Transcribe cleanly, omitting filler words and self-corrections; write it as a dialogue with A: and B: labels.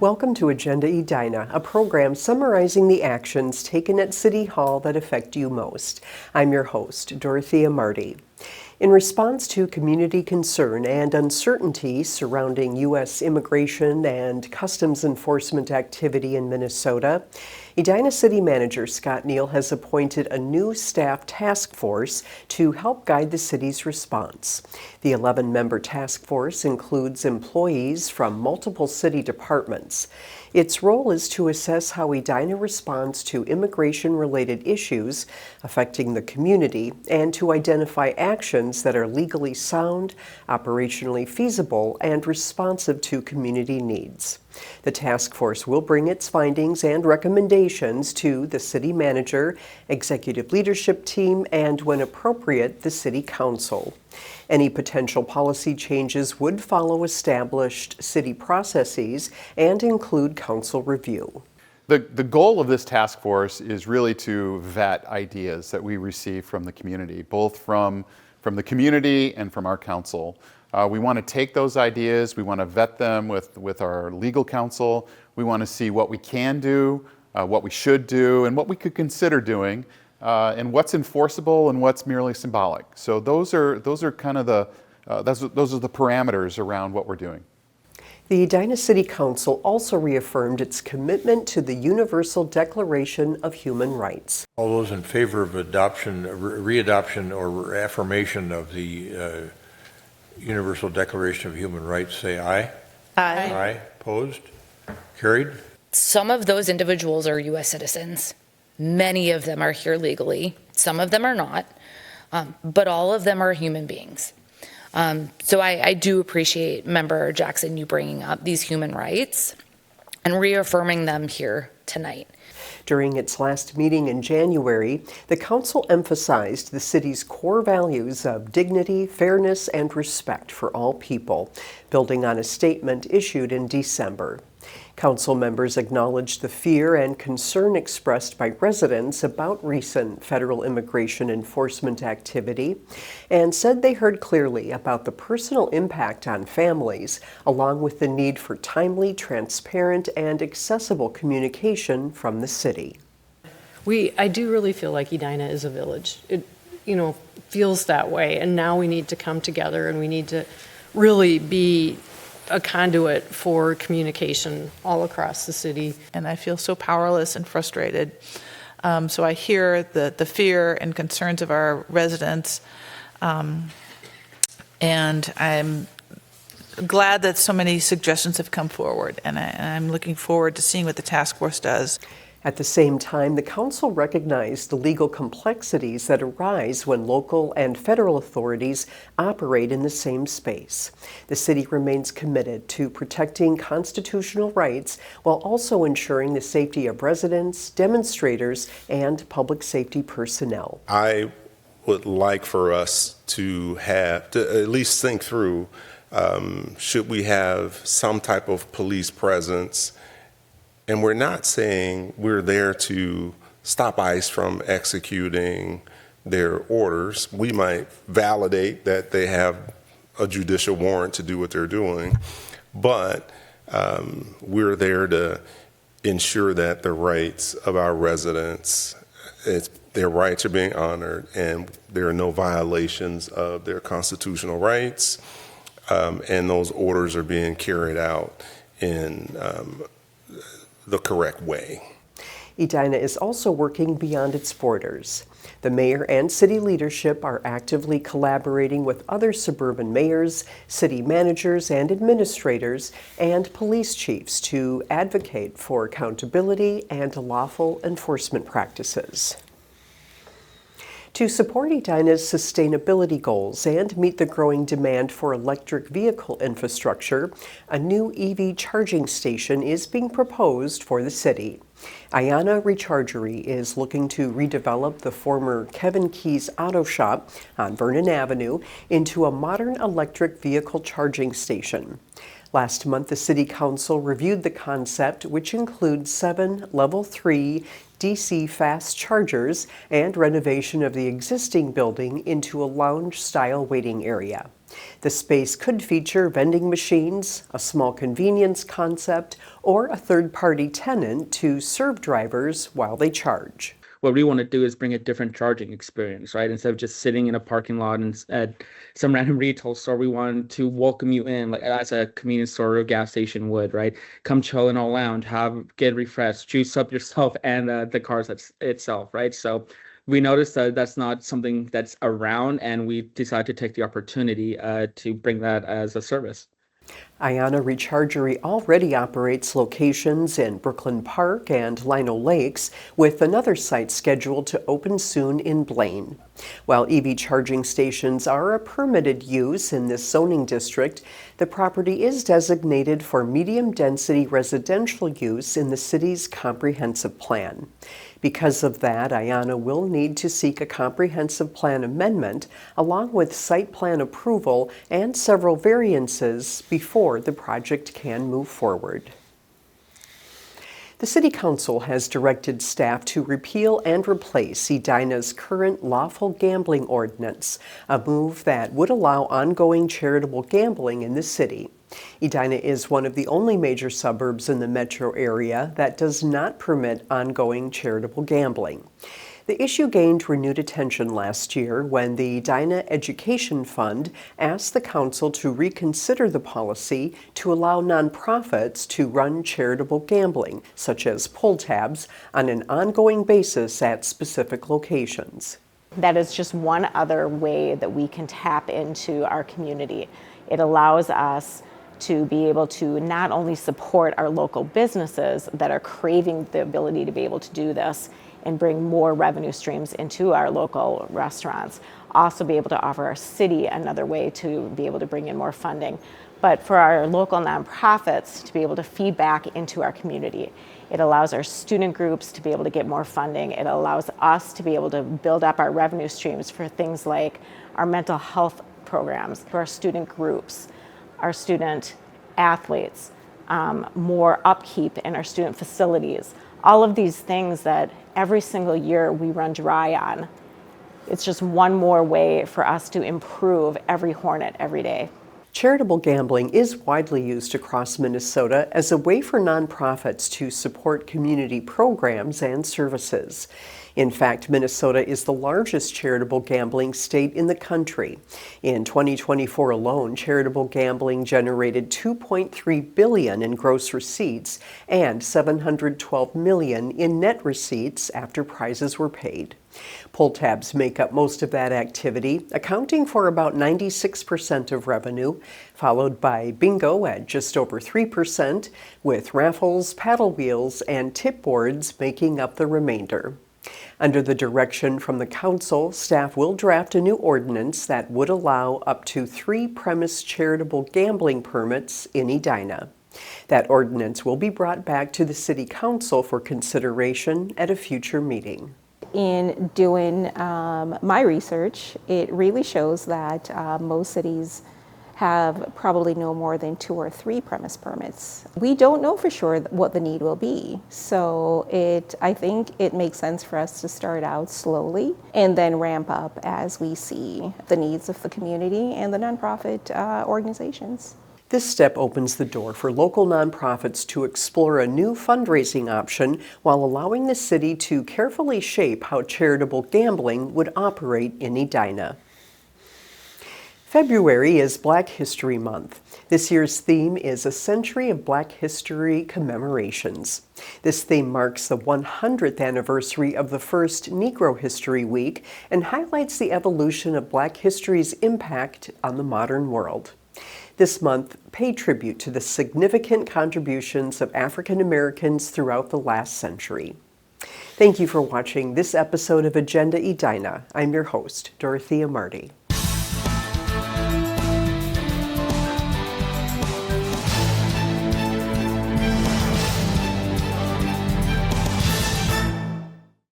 A: Welcome to Agenda Edina, a program summarizing the actions taken at City Hall that affect you most. I'm your host, Dorothea Marty. In response to community concern and uncertainty surrounding U.S. immigration and customs enforcement activity in Minnesota, Edina City Manager Scott Neal has appointed a new staff task force to help guide the city's response. The 11-member task force includes employees from multiple city departments. Its role is to assess how Edina responds to immigration-related issues affecting the community and to identify actions that are legally sound, operationally feasible, and responsive to community needs. The task force will bring its findings and recommendations to the city manager, executive leadership team, and, when appropriate, the city council. Any potential policy changes would follow established city processes and include council review.
B: The goal of this task force is really to vet ideas that we receive from the community, both from the community and from our council. We want to take those ideas, we want to vet them with our legal counsel. We want to see what we can do, what we should do, and what we could consider doing, and what's enforceable and what's merely symbolic. So those are kind of those are the parameters around what we're doing.
A: The Edina City Council also reaffirmed its commitment to the Universal Declaration of Human Rights.
C: All those in favor of adoption, readoption, or affirmation of the Universal Declaration of Human Rights, say aye.
D: Aye.
C: Aye. Opposed? Carried.
D: Some of those individuals are U.S. citizens. Many of them are here legally. Some of them are not. But all of them are human beings. So I do appreciate, Member Jackson, you bringing up these human rights and reaffirming them here tonight.
A: During its last meeting in January, the council emphasized the city's core values of dignity, fairness, and respect for all people, building on a statement issued in December. Council members acknowledged the fear and concern expressed by residents about recent federal immigration enforcement activity and said they heard clearly about the personal impact on families, along with the need for timely, transparent, and accessible communication from the city.
E: I do really feel like Edina is a village. It, feels that way, and now we need to come together and we need to really be a conduit for communication all across the city.
F: And I feel so powerless and frustrated. So I hear the fear and concerns of our residents, and I'm glad that so many suggestions have come forward, and I'm looking forward to seeing what the task force does.
A: At the same time, the council recognized the legal complexities that arise when local and federal authorities operate in the same space. The city remains committed to protecting constitutional rights while also ensuring the safety of residents, demonstrators, and public safety personnel.
G: I would like for us to at least think through, should we have some type of police presence? And we're not saying we're there to stop ICE from executing their orders. We might validate that they have a judicial warrant to do what they're doing, but we're there to ensure that the rights of our residents, their rights are being honored and there are no violations of their constitutional rights, and those orders are being carried out in the correct way.
A: Edina is also working beyond its borders. The mayor and city leadership are actively collaborating with other suburban mayors, city managers and administrators, and police chiefs to advocate for accountability and lawful enforcement practices. To support Edina's sustainability goals and meet the growing demand for electric vehicle infrastructure, a new EV charging station is being proposed for the city. Ayana Rechargery is looking to redevelop the former Kevin Key's Auto Shop on Vernon Avenue into a modern electric vehicle charging station. Last month, the City Council reviewed the concept, which includes 7 Level 3 DC fast chargers, and renovation of the existing building into a lounge-style waiting area. The space could feature vending machines, a small convenience concept, or a third-party tenant to serve drivers while they charge.
H: What we want to do is bring a different charging experience, right? Instead of just sitting in a parking lot and at some random retail store, we want to welcome you in, like as a convenience store or gas station would, right? Come chill in our lounge, get refreshed, juice up yourself and the cars itself, right? So we noticed that that's not something that's around, and we decided to take the opportunity to bring that as a service.
A: Iana Rechargery already operates locations in Brooklyn Park and Lino Lakes, with another site scheduled to open soon in Blaine. While EV charging stations are a permitted use in this zoning district, the property is designated for medium-density residential use in the city's comprehensive plan. Because of that, Iana will need to seek a comprehensive plan amendment along with site plan approval and several variances before the project can move forward. The City Council has directed staff to repeal and replace Edina's current lawful gambling ordinance, a move that would allow ongoing charitable gambling in the city. Edina is one of the only major suburbs in the metro area that does not permit ongoing charitable gambling. The issue gained renewed attention last year when the Edina Education Fund asked the council to reconsider the policy to allow nonprofits to run charitable gambling, such as pull tabs, on an ongoing basis at specific locations.
I: That is just one other way that we can tap into our community. It allows us to be able to not only support our local businesses that are craving the ability to be able to do this and bring more revenue streams into our local restaurants, also be able to offer our city another way to be able to bring in more funding, but for our local nonprofits to be able to feed back into our community. It allows our student groups to be able to get more funding. It allows us to be able to build up our revenue streams for things like our mental health programs, for our student groups, our student athletes, more upkeep in our student facilities. All of these things that every single year we run dry on. It's just one more way for us to improve every Hornet every day.
A: Charitable gambling is widely used across Minnesota as a way for nonprofits to support community programs and services. In fact, Minnesota is the largest charitable gambling state in the country. In 2024 alone, charitable gambling generated $2.3 billion in gross receipts and $712 million in net receipts after prizes were paid. Pull tabs make up most of that activity, accounting for about 96% of revenue, followed by bingo at just over 3%, with raffles, paddle wheels, and tip boards making up the remainder. Under the direction from the council, staff will draft a new ordinance that would allow up to 3 premise charitable gambling permits in Edina. That ordinance will be brought back to the City Council for consideration at a future meeting.
J: In doing my research, it really shows that most cities have probably no more than 2 or 3 premise permits. We don't know for sure what the need will be. So I think it makes sense for us to start out slowly and then ramp up as we see the needs of the community and the nonprofit organizations.
A: This step opens the door for local nonprofits to explore a new fundraising option while allowing the city to carefully shape how charitable gambling would operate in Edina. February is Black History Month. This year's theme is A Century of Black History Commemorations. This theme marks the 100th anniversary of the first Negro History Week and highlights the evolution of Black history's impact on the modern world. This month, pay tribute to the significant contributions of African Americans throughout the last century. Thank you for watching this episode of Agenda Edina. I'm your host, Dorothea Marty.